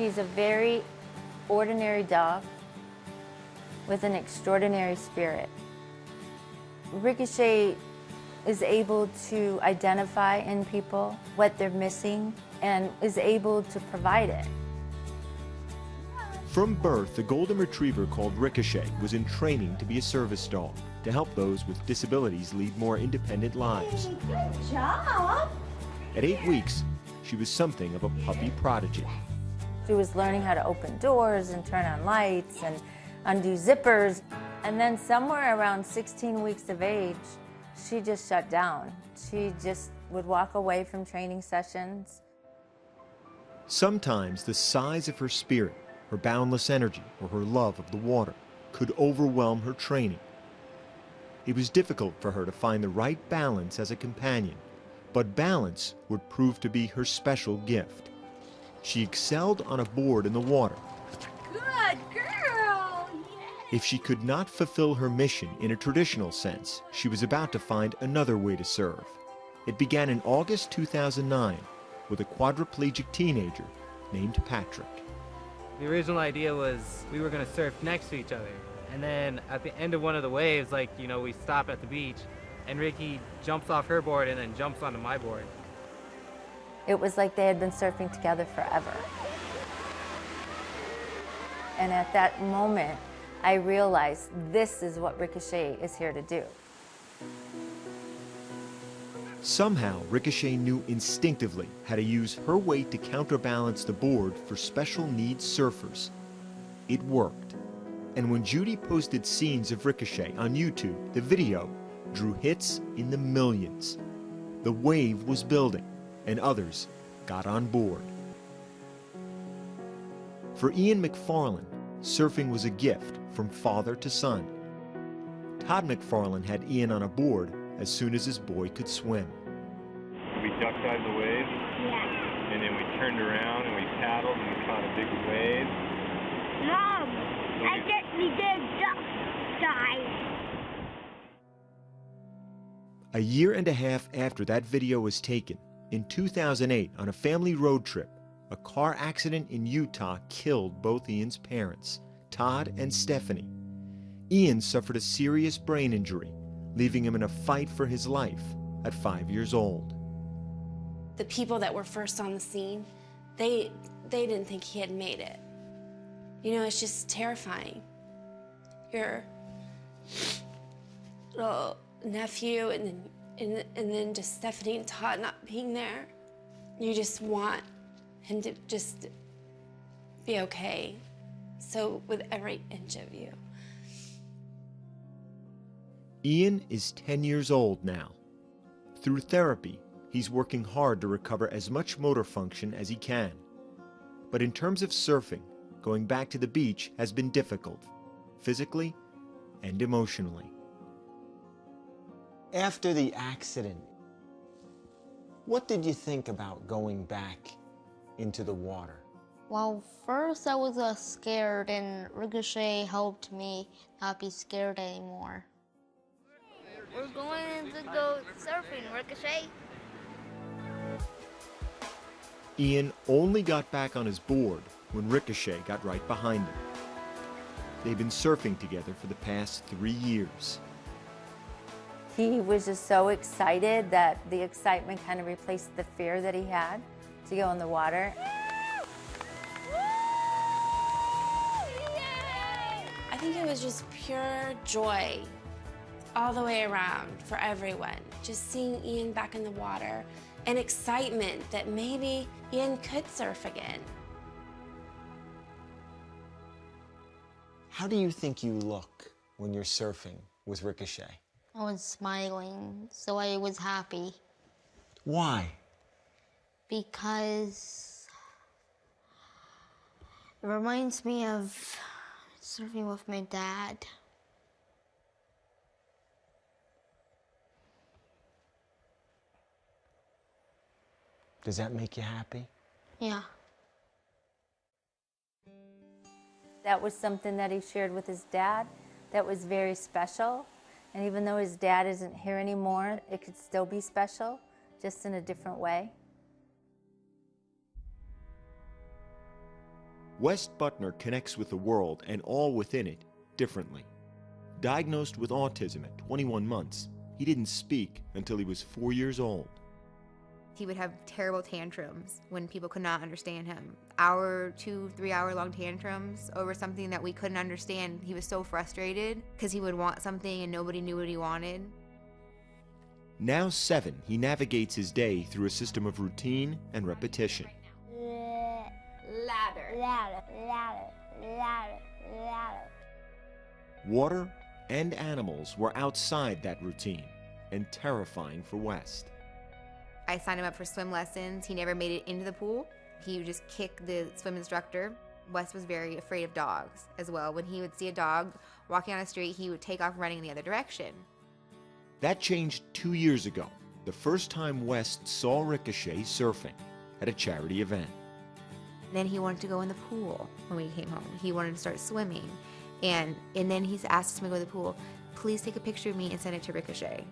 She's a very ordinary dog with an extraordinary spirit. Ricochet is able to identify in people what they're missing and is able to provide it. From birth, the golden retriever called Ricochet was in training to be a service dog to help those with disabilities lead more independent lives. Good job! At 8 weeks, she was something of a puppy prodigy. She was learning how to open doors and turn on lights and undo zippers. And then somewhere around 16 weeks of age, she just shut down. She just would walk away from training sessions. Sometimes the size of her spirit, her boundless energy, or her love of the water could overwhelm her training. It was difficult for her to find the right balance as a companion, but balance would prove to be her special gift. She excelled on a board in the water. Good girl! If she could not fulfill her mission in a traditional sense, she was about to find another way to serve. It began in August 2009 with a quadriplegic teenager named Patrick. The original idea was we were going to surf next to each other. And then at the end of one of the waves, we stop at the beach, and Ricky jumps off her board and then jumps onto my board. It was like they had been surfing together forever. And at that moment, I realized this is what Ricochet is here to do. Somehow, Ricochet knew instinctively how to use her weight to counterbalance the board for special needs surfers. It worked. And when Judy posted scenes of Ricochet on YouTube, the video drew hits in the millions. The wave was building, and others got on board. For Ian McFarlane, surfing was a gift from father to son. Todd McFarlane had Ian on a board as soon as his boy could swim. We duck-dived the wave, Yeah. and then we turned around and we paddled and we caught a big wave. Mom, I guess we did duck dive. A year and a half after that video was taken, in 2008, on a family road trip, a car accident in Utah killed both Ian's parents, Todd and Stephanie. Ian suffered a serious brain injury, leaving him in a fight for his life at 5 years old. The people that were first on the scene, they didn't think he had made it. You know, it's just terrifying. Your little nephew and then just Stephanie and Todd not being there. You just want him to just be okay. So with every inch of you. Ian is 10 years old now. Through therapy, he's working hard to recover as much motor function as he can. But in terms of surfing, going back to the beach has been difficult, physically and emotionally. After the accident, what did you think about going back into the water? Well, first I was scared, and Ricochet helped me not be scared anymore. We're going to go surfing, Ricochet. Ian only got back on his board when Ricochet got right behind him. They've been surfing together for the past 3 years. He was just so excited that the excitement kind of replaced the fear that he had to go in the water. I think it was just pure joy all the way around for everyone. Just seeing Ian back in the water and excitement that maybe Ian could surf again. How do you think you look when you're surfing with Ricochet? I was smiling, so I was happy. Why? Because it reminds me of surfing with my dad. Does that make you happy? Yeah. That was something that he shared with his dad that was very special. And even though his dad isn't here anymore, it could still be special, just in a different way. West Butner connects with the world and all within it differently. Diagnosed with autism at 21 months, he didn't speak until he was 4 years old. He would have terrible tantrums when people could not understand him. 2, 3 hour long tantrums over something that we couldn't understand. He was so frustrated because he would want something and nobody knew what he wanted. Now 7, he navigates his day through a system of routine and repetition. Ladder. Ladder, ladder, ladder, ladder. Water and animals were outside that routine and terrifying for West. I signed him up for swim lessons. He never made it into the pool. He would just kick the swim instructor. Wes was very afraid of dogs as well. When he would see a dog walking on the street, he would take off running in the other direction. That changed 2 years ago, the first time West saw Ricochet surfing at a charity event. Then he wanted to go in the pool when we came home. He wanted to start swimming. And then he asked us to go to the pool, please take a picture of me and send it to Ricochet.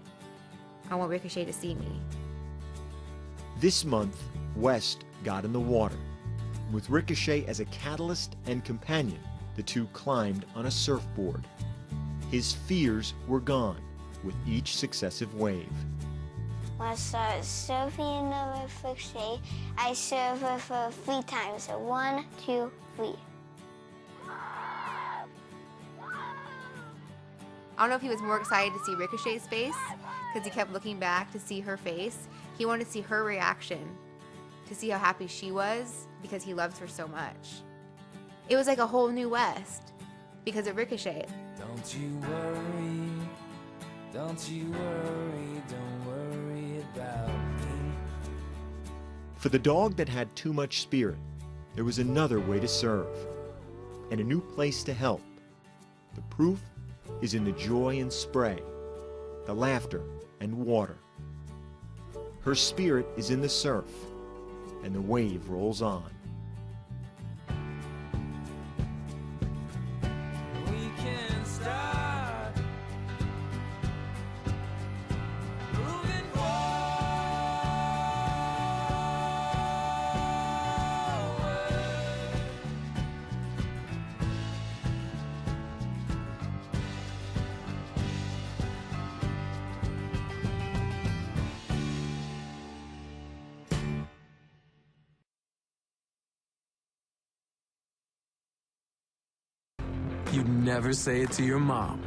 I want Ricochet to see me. This month, West got in the water. With Ricochet as a catalyst and companion, the two climbed on a surfboard. His fears were gone with each successive wave. When I started surfing with Ricochet, I surfed for 3 times. So 1, 2, 3. I don't know if he was more excited to see Ricochet's face because he kept looking back to see her face. He wanted to see her reaction, to see how happy she was because he loves her so much. It was like a whole new West because of Ricochet. Don't you worry, don't you worry, don't worry about me. For the dog that had too much spirit, there was another way to serve and a new place to help. The proof is in the joy and spray, the laughter and water. Her spirit is in the surf, and the wave rolls on. We can start moving forward. You'd never say it to your mom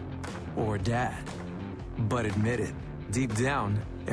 or dad, but admit it, deep down,